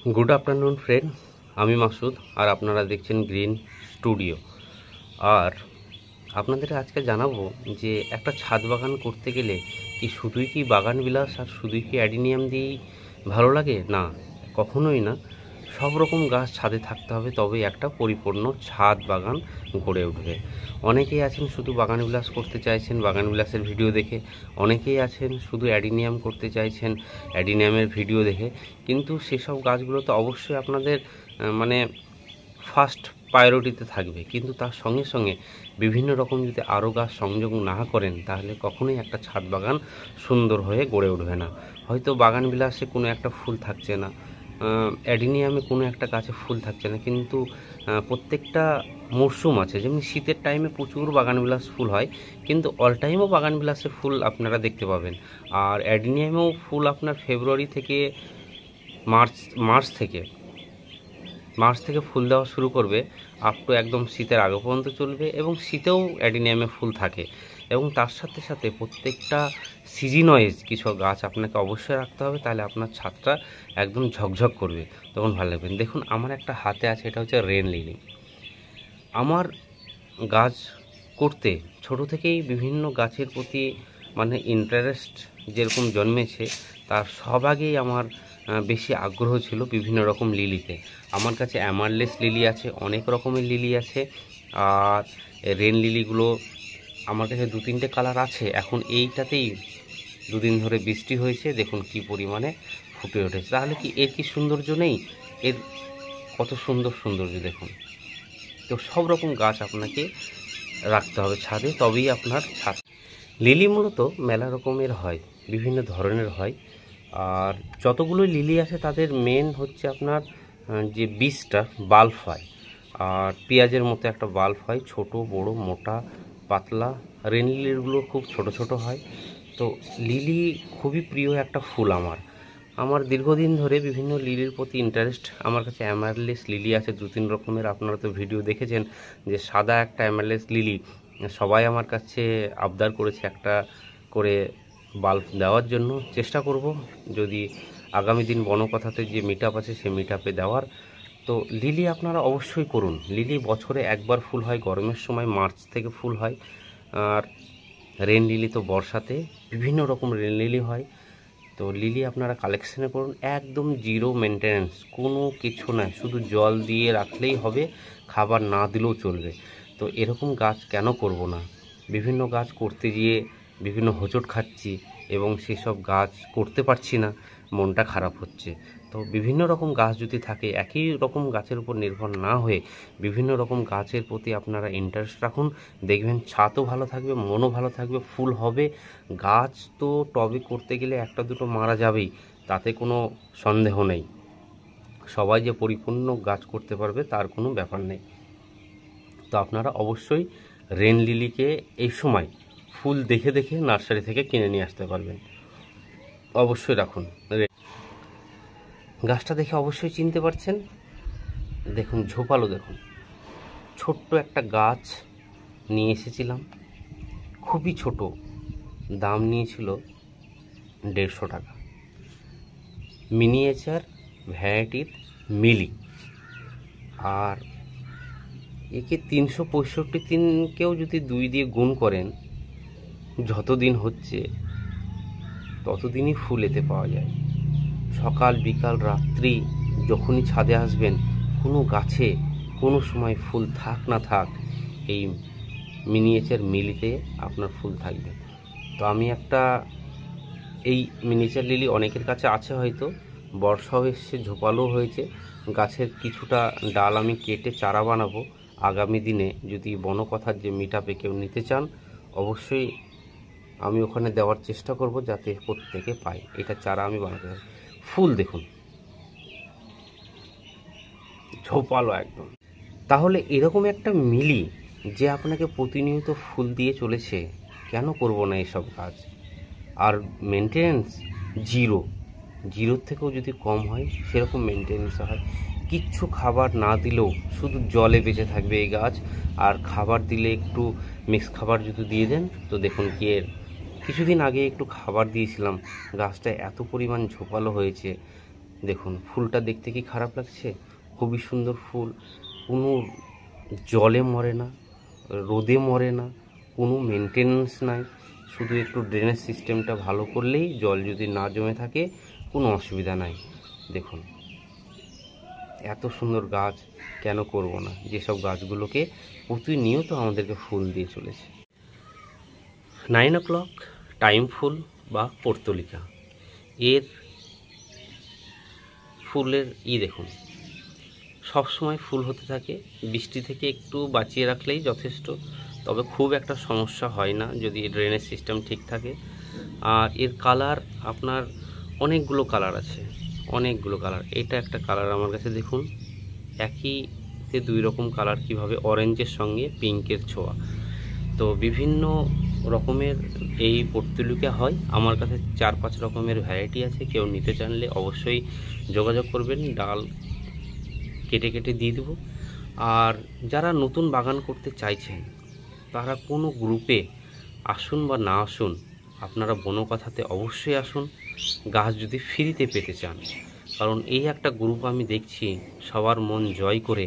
Good afternoon friend, আমি মাসুদ আর আপনারা দেখছেন গ্রিন স্টুডিও। আর আপনাদের আজকে জানাবো যে একটা ছাদ বাগান করতে গেলে কি শুধুই কি বাগান বিলাস আর শুধুই কি অ্যাডিনিয়াম দিয়েই ভালো লাগে? না, কখনোই না। সব রকম গাছ ছাদে থাকতে হবে, তবেই একটা পরিপূর্ণ ছাদ বাগান গড়ে উঠবে। অনেকেই আছেন শুধু বাগান বিলাস করতে চাইছেন বাগান বিলাসের ভিডিও দেখে, অনেকেই আছেন শুধু অ্যাডিনিয়াম করতে চাইছেন অ্যাডিনিয়ামের ভিডিও দেখে। কিন্তু সেসব গাছগুলো তো অবশ্যই আপনাদের মানে ফার্স্ট প্রায়োরিটিতে থাকবে, কিন্তু তার সঙ্গে সঙ্গে বিভিন্ন রকম যদি আরও গাছ সংযোগ না করেন তাহলে কখনোই একটা ছাদ বাগান সুন্দর হয়ে গড়ে উঠবে না। হয়তো বাগান বিলাসে কোনো একটা ফুল থাকছে না, অ্যাডিনিয়ামে কোনো একটা গাছে ফুল থাকছে না, কিন্তু প্রত্যেকটা মরশুম আছে। যেমন শীতের টাইমে প্রচুর বাগানবিলাস ফুল হয়, কিন্তু অল টাইমও বাগানবিলাসে ফুল আপনারা দেখতে পাবেন। আর অ্যাডিনিয়ামেও ফুল আপনার ফেব্রুয়ারি থেকে মার্চ থেকে ফুল দেওয়া শুরু করবে, আপ টু একদম শীতের আগে পর্যন্ত চলবে। এবং শীতেও অ্যাডিনিয়ামে ফুল থাকে। এবং তার সাথে সাথে প্রত্যেকটা সিজন ওয়াইজ কিছু গাছ আপনাকে অবশ্যই রাখতে হবে, তাহলে আপনার ছাদটা একদম ঝকঝক করবে, তখন ভালো লাগবে। দেখুন আমার একটা হাতে আছে, এটা হচ্ছে রেন লিলি। আমার গাছ করতে ছোট থেকেই বিভিন্ন গাছের প্রতি মানে ইন্টারেস্ট যেরকম জন্মেছে, তার সব আগেই আমার বেশি আগ্রহ ছিল বিভিন্ন রকম লিলিতে। আমার কাছে অ্যামারলেস লিলি আছে, অনেক রকমের লিলি আছে। আর রেন লিলিগুলো আমার কাছে 2-3টে কালার আছে। এখন এইটাতেই দুদিন ধরে বৃষ্টি হয়েছে, দেখুন কি পরিমাণে ফুটে উঠেছে। তাহলে কি এর কি সৌন্দর্য নেই? এর কত সুন্দর সৌন্দর্য দেখুন। তো সব রকম গাছ আপনাকে রাখতে হবে ছাদে, তবেই আপনার ছাদ। লিলি মূলত মেলা রকমের হয়, বিভিন্ন ধরনের হয়। আর যতগুলো লিলি আছে তাদের মেন হচ্ছে আপনার যে বীজটা বাল্ব হয়, আর পেঁয়াজের মতো একটা বাল্ব হয়, ছোট বড় মোটা পাতলা। রেন লিলিগুলো খুব ছোট ছোট হয়। তো লিলি খুবই প্রিয় একটা ফুল আমার দীর্ঘদিন ধরে বিভিন্ন লিলির প্রতি ইন্টারেস্ট। আমার কাছে অ্যামারলেস লিলি আছে 2-3 রকমের। আপনারা তো ভিডিও দেখেছেন যে সাদা একটা অ্যামারলেস লিলি সবাই আমার কাছে আবদার করেছে একটা করে বাল্ব দেওয়ার জন্য। চেষ্টা করব যদি আগামী দিন বনকথাতে যে মিট আপ আছে সেই মিট আপে দেওয়ার। তো লিলি আপনারা অবশ্যই করুন। লিলি বছরে একবার ফুল হয়, গরমের সময় মার্চ থেকে ফুল হয়। আর রেন লিলি তো বর্ষাতে বিভিন্ন রকম রেন লিলি হয়। তো লিলি আপনারা কালেকশানে করুন, একদম জিরো মেনটেন্যান্স, কোনো কিছু নয়, শুধু জল দিয়ে রাখলেই হবে, খাবার না দিলেও চলবে। তো এরকম গাছ কেন করব না? বিভিন্ন গাছ করতে গিয়ে বিভিন্ন হোঁচট খাচ্ছি এবং সেসব গাছ করতে পারছি না, মনটা খারাপ হচ্ছে। তো বিভিন্ন রকম গাছ যদি থাকে, একই রকম গাছের উপর নির্ভর না হয়ে বিভিন্ন রকম গাছের প্রতি আপনারা ইন্টারেস্ট রাখুন, দেখবেন ছাদও ভালো থাকবে, মনও ভালো থাকবে, ফুল হবে। গাছ তো টবে করতে গেলে একটা দুটো মারা যাবেই, তাতে কোনো সন্দেহ নেই। সবাই যে পরিপূর্ণ গাছ করতে পারবে তার কোনো ব্যাপার নেই। তো আপনারা অবশ্যই রেন লিলিকে এই সময় ফুল দেখে দেখে নার্সারি থেকে কিনে নিয়ে আসতে পারবেন। অবশ্যই রাখুন। গাছটা দেখে অবশ্যই চিনতে পারছেন, দেখুন ঝোপালো, দেখুন ছোট্ট একটা গাছ নিয়ে এসেছিলাম, খুবই ছোট, দাম নিয়েছিল 150 টাকা। মিনিয়েচার ভ্যারাইটির মিলি। আর একে 365 দিনকেও যদি 2 দিয়ে গুণ করেন, যতদিন হচ্ছে ততদিনই ফুল এতে পাওয়া যায়। সকাল বিকাল রাত্রি যখনই ছাদে আসবেন, কোনো গাছে কোনো সময় ফুল থাক না থাক, এই মিনিয়েচার মিলিতে আপনার ফুল থাকবে। তো আমি একটা এই মিনিয়েচার লিলি অনেকের কাছে আছে, হয়তো বর্ষাও এসছে, ঝোপালো হয়েছে। গাছের কিছুটা ডাল আমি কেটে চারা বানাবো আগামী দিনে। যদি বনকথার যে মিট আপে কেউ নিতে চান, অবশ্যই আমি ওখানে দেওয়ার চেষ্টা করব যাতে প্রত্যেকে পায়। এটা চারা আমি বানাতে পারি। ফুল দেখুন ঝোপালো একদম। তাহলে এরকম একটা মিলি যে আপনাকে প্রতিনিয়ত ফুল দিয়ে চলেছে, কেন করব না এসব কাজ? আর মেনটেন্যান্স জিরোর থেকেও যদি কম হয় সেরকম মেনটেন্যান্স হয়। কিচ্ছু খাবার না দিলেও শুধু জলে বেঁচে থাকবে এই গাছ। আর খাবার দিলে একটু মিক্স খাবার যদি দিয়ে দেন, তো দেখুন কি এর কিছুদিন আগে একটু খাবার দিয়েছিলাম, গাছটা এত পরিমাণ ঝোপালো হয়েছে। দেখুন ফুলটা দেখতে কি খারাপ লাগছে? খুবই সুন্দর ফুল, কোনো জলে মরে না, রোদে মরে না, কোনো মেনটেনেন্স নাই, শুধু একটু ড্রেনেজ সিস্টেমটা ভালো করলেই, জল যদি না জমে থাকে কোনো অসুবিধা নাই। দেখুন এত সুন্দর গাছ কেন করব না, যেসব গাছগুলোকে প্রতিনিয়ত আমাদেরকে ফুল দিয়ে চলেছে। 9 o'clock টাইম ফুল বা পর্তুলিকা, এর ফুলের দেখুন সবসময় ফুল হতে থাকে, বৃষ্টি থেকে একটু বাঁচিয়ে রাখলেই যথেষ্ট। তবে খুব একটা সমস্যা হয় না যদি ড্রেনেজ সিস্টেম ঠিক থাকে। আর এর কালার আপনার অনেকগুলো কালার আছে, অনেকগুলো কালার। এটা একটা কালার আমার কাছে দেখুন, একইতে 2 রকম কালার, কিভাবে অরেঞ্জের সঙ্গে পিঙ্কের ছোঁয়া। তো বিভিন্ন রকমের এই পর্তুলিকা হয় আমার কাছে, 4-5 রকমের ভ্যারাইটি আছে। কেউ নিতে চাইলে অবশ্যই যোগাযোগ করবেন, ডাল কেটে কেটে দিয়ে দেবো। আর যারা নতুন বাগান করতে চাইছেন তারা কোনো গ্রুপে আসুন বা না আসুন, আপনারা বনকথাতে অবশ্যই আসুন, গাছ যদি ফ্রিতে পেতে চান। কারণ এই একটা গ্রুপ আমি দেখছি সবার মন জয় করে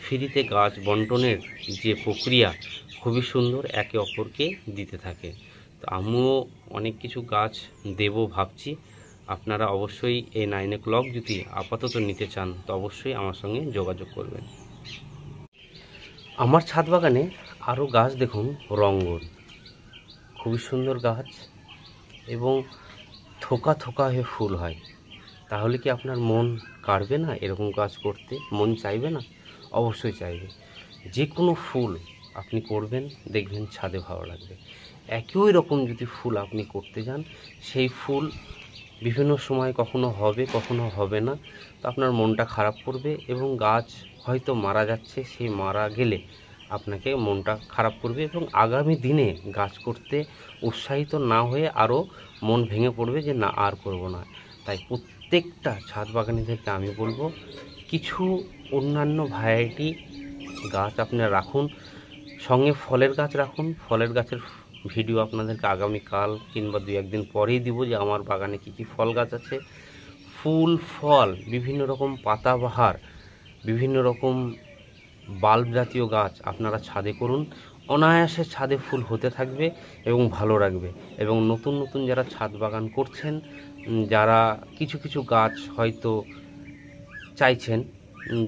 ফ্রিতে গাছ বন্টনের যে প্রক্রিয়া খুবই সুন্দর, একে অপরকে দিতে থাকে। তো আমিও অনেক কিছু গাছ দেব ভাবছি। আপনারা অবশ্যই এই 9 o'clock যদি আপাতত নিতে চান তো অবশ্যই আমার সঙ্গে যোগাযোগ করবেন। আমার ছাদ বাগানে আরও গাছ দেখুন, রঙ্গন, খুবই সুন্দর গাছ এবং থোকা থোকা হয়ে ফুল হয়। তাহলে কি আপনার মন কাড়বে না এরকম গাছ করতে? মন চাইবে না? অবশ্যই চাইবে। যে কোনো ফুল আপনি করবেন দেখবেন ছাদে ভালো লাগবে। একই রকম যদি ফুল আপনি করতে যান, সেই ফুল বিভিন্ন সময় কখনো হবে কখনো হবে না, তো আপনার মনটা খারাপ করবে এবং গাছ হয়তো মারা যাচ্ছে, সেই মারা গেলে আপনাকে মনটা খারাপ করবে এবং আগামী দিনে গাছ করতে উৎসাহিত না হয়ে আরও মন ভেঙে পড়বে যে না আর করব না। তাই প্রত্যেকটা ছাদ বাগানিদেরকে আমি বলবো কিছু অন্যান্য ভ্যারাইটি গাছ আপনারা রাখুন, সঙ্গে ফলের গাছ রাখুন। ফলের গাছের ভিডিও আপনাদেরকে আগামীকাল কিংবা 2-1 দিন পরেই দিব যে আমার বাগানে কী কী ফল গাছ আছে। ফুল ফল বিভিন্ন রকম পাতাবাহার, বিভিন্ন রকম বাল্ব জাতীয় গাছ আপনারা ছাদে করুন, অনায়াসে ছাদে ফুল হতে থাকবে এবং ভালো রাখবে। এবং নতুন নতুন যারা ছাদ বাগান করছেন, যারা কিছু কিছু গাছ হয়তো চাইছেন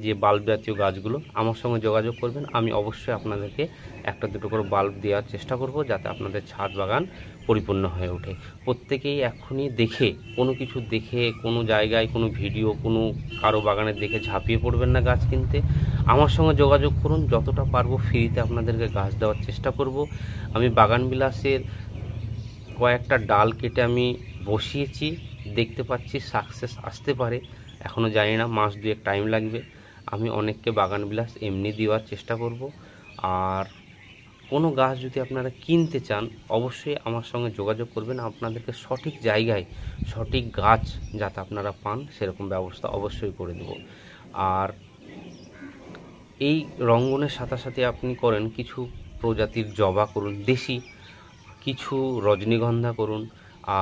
যে বাল্ব জাতীয় গাছগুলো, আমার সঙ্গে যোগাযোগ করবেন। আমি অবশ্যই আপনাদেরকে 1-2 করে বাল্ব দেওয়ার চেষ্টা করব যাতে আপনাদের ছাদ বাগান পরিপূর্ণ হয়ে ওঠে। প্রত্যেকেই এখনই দেখে কোনো কিছু দেখে কোনো জায়গায় কোনো ভিডিও কোনো কারো বাগানের দেখে ঝাঁপিয়ে পড়বেন না গাছ কিনতে। আমার সঙ্গে যোগাযোগ করুন, যতটা পারবো ফ্রিতে আপনাদেরকে গাছ দেওয়ার চেষ্টা করব। আমি বাগান বিলাসের কয়েকটা ডাল কেটে আমি বসিয়েছি, দেখতে পাচ্ছি সাকসেস আসতে পারে, এখনও জানি না, মাস 2-1 টাইম লাগবে। আমি অনেককে বাগান বিলাস এমনি দেওয়ার চেষ্টা করব। আর কোনো গাছ যদি আপনারা কিনতে চান অবশ্যই আমার সঙ্গে যোগাযোগ করবেন, আপনাদেরকে সঠিক জায়গায় সঠিক গাছ যাতে আপনারা পান সেরকম ব্যবস্থা অবশ্যই করে দেব। আর এই রঙ্গনের সাথে সাথে আপনি করেন কিছু প্রজাতির জবা করুন, দেশি কিছু রজনীগন্ধা করুন,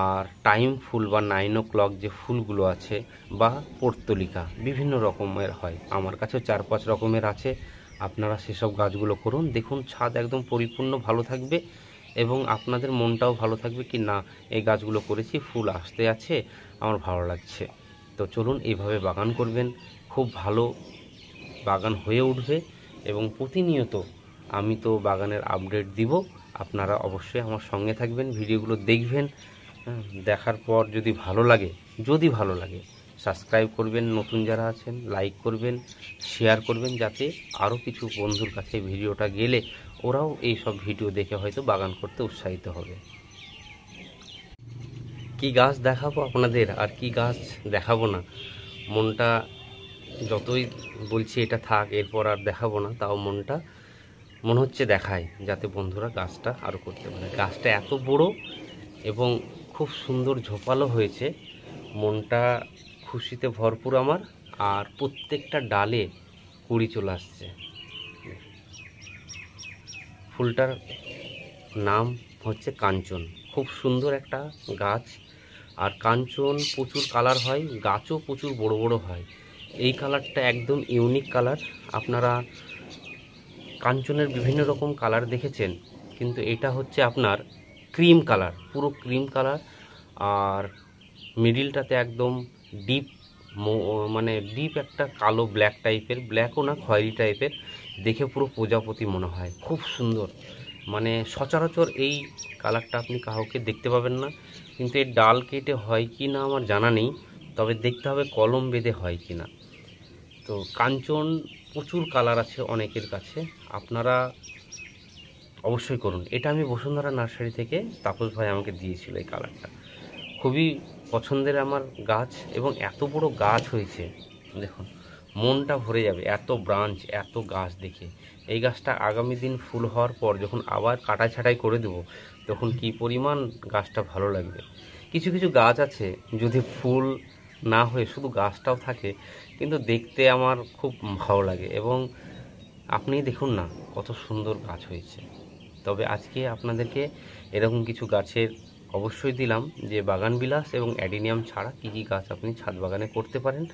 আর টাইম ফুল বা 9 o'clock যে ফুলগুলো আছে বা পর্তুলিকা বিভিন্ন রকমের হয়, আমার কাছেও 4-5 রকমের আছে। আপনারা সেসব গাছগুলো করুন, দেখুন ছাদ একদম পরিপূর্ণ ভালো থাকবে এবং আপনাদের মনটাও ভালো থাকবে কি না এই গাছগুলো করেছি, ফুল আসতে আছে, আমার ভালো লাগছে। তো চলুন এইভাবে বাগান করবেন, খুব ভালো বাগান হয়ে উঠবে। এবং প্রতিনিয়ত আমি তো বাগানের আপডেট দিব, আপনারা অবশ্যই আমার সঙ্গে থাকবেন, ভিডিওগুলো দেখবেন। দেখার পর যদি ভালো লাগে সাবস্ক্রাইব করবেন, নতুন যারা আছেন লাইক করবেন, শেয়ার করবেন, যাতে আরও কিছু বন্ধুর কাছে ভিডিওটা গেলে ওরাও এই সব ভিডিও দেখে হয়তো বাগান করতে উৎসাহিত হবে। কি গাছ দেখাবো আপনাদের আর কি গাছ দেখাবো না, মনটা যতই বলছি এটা থাক এরপর আর দেখাবো না, তাও মনে হচ্ছে দেখায় যাতে বন্ধুরা গাছটা আরও করতে পারে। গাছটা এত বড় এবং খুব সুন্দর ঝোপালো হয়েছে, মনটা খুশিতে ভরপুর আমার। আর প্রত্যেকটা ডালে কুড়ি চলে আসছে। ফুলটার নাম হচ্ছে কাঞ্চন, খুব সুন্দর একটা গাছ। আর কাঞ্চন প্রচুর কালার হয়, গাছও প্রচুর বড় বড় হয়। এই কালারটা একদম ইউনিক কালার। আপনারা কাঞ্চনের বিভিন্ন রকম কালার দেখেছেন, কিন্তু এটা হচ্ছে আপনার ক্রিম কালার, পুরো ক্রিম কালার। আর মিডিলটাতে একদম ডিপ মানে ডিপ একটা কালো ব্ল্যাক টাইপের, ব্ল্যাকও না খয়েরি টাইপের, দেখে পুরো প্রজাপতি মনে হয়, খুব সুন্দর। মানে সচরাচর এই কালারটা আপনি কাউকে দেখতে পাবেন না, কিন্তু এর ডাল কেটে হয় কি না আমার জানা নেই, তবে দেখতে হবে কলম বেঁধে হয় কি না। তো কাঞ্চন প্রচুর কালার আছে অনেকের কাছে, আপনারা অবশ্যই করুন। এটা আমি বসুন্ধরা নার্সারি থেকে তাপস ভাই আমাকে দিয়েছিল এই কালারটা, খুবই পছন্দের আমার গাছ, এবং এত বড় গাছ হয়েছে দেখুন, মনটা ভরে যাবে, এত ব্রাঞ্চ, এত গাছ দেখে। এই গাছটা আগামী দিন ফুল হওয়ার পর যখন আবার কাটা ছাঁটাই করে দেব, তখন কি পরিমাণ গাছটা ভালো লাগবে। কিছু কিছু গাছ আছে যদি ফুল না হয়ে শুধু গাছটাও থাকে, কিন্তু দেখতে আমার খুব ভালো লাগে। এবং আপনি দেখুন না কত সুন্দর গাছ হয়েছে। তবে আজকে আপনাদেরকে এরকম কিছু গাছের অবশ্যই দিলাম, যে বাগান বিলাস এবং অ্যাডিনিয়াম ছাড়া কী কী গাছ আপনি ছাদ বাগানে করতে পারেন।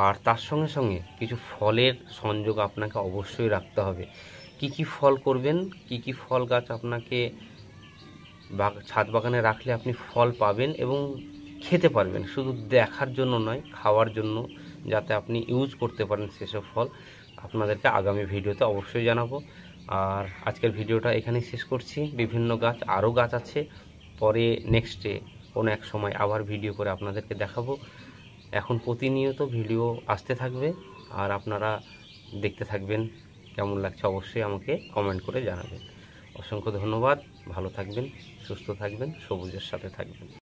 আর তার সঙ্গে সঙ্গে কিছু ফলের সংযোগ আপনাকে অবশ্যই রাখতে হবে। কি কি ফল করবেন, কি কি ফল গাছ আপনাকে ছাদ বাগানে রাখলে আপনি ফল পাবেন এবং খেতে পারবেন, শুধু দেখার জন্য নয়, খাওয়ার জন্য, যাতে আপনি ইউজ করতে পারেন সেসব ফল, আপনাদেরকে আগামী ভিডিওতে অবশ্যই জানাবো। আর আজকের ভিডিওটা এখানেই শেষ করছি। বিভিন্ন গাছ, আরও গাছ আছে, পরে নেক্সটে কোনো এক সময় আবার ভিডিও করে আপনাদেরকে দেখাবো। এখন প্রতিনিয়ত ভিডিও আসতে থাকবে, আর আপনারা দেখতে থাকবেন। কেমন লাগছে অবশ্যই আমাকে কমেন্ট করে জানাবেন। অসংখ্য ধন্যবাদ। ভালো থাকবেন, সুস্থ থাকবেন, সবুজের সাথে থাকবেন।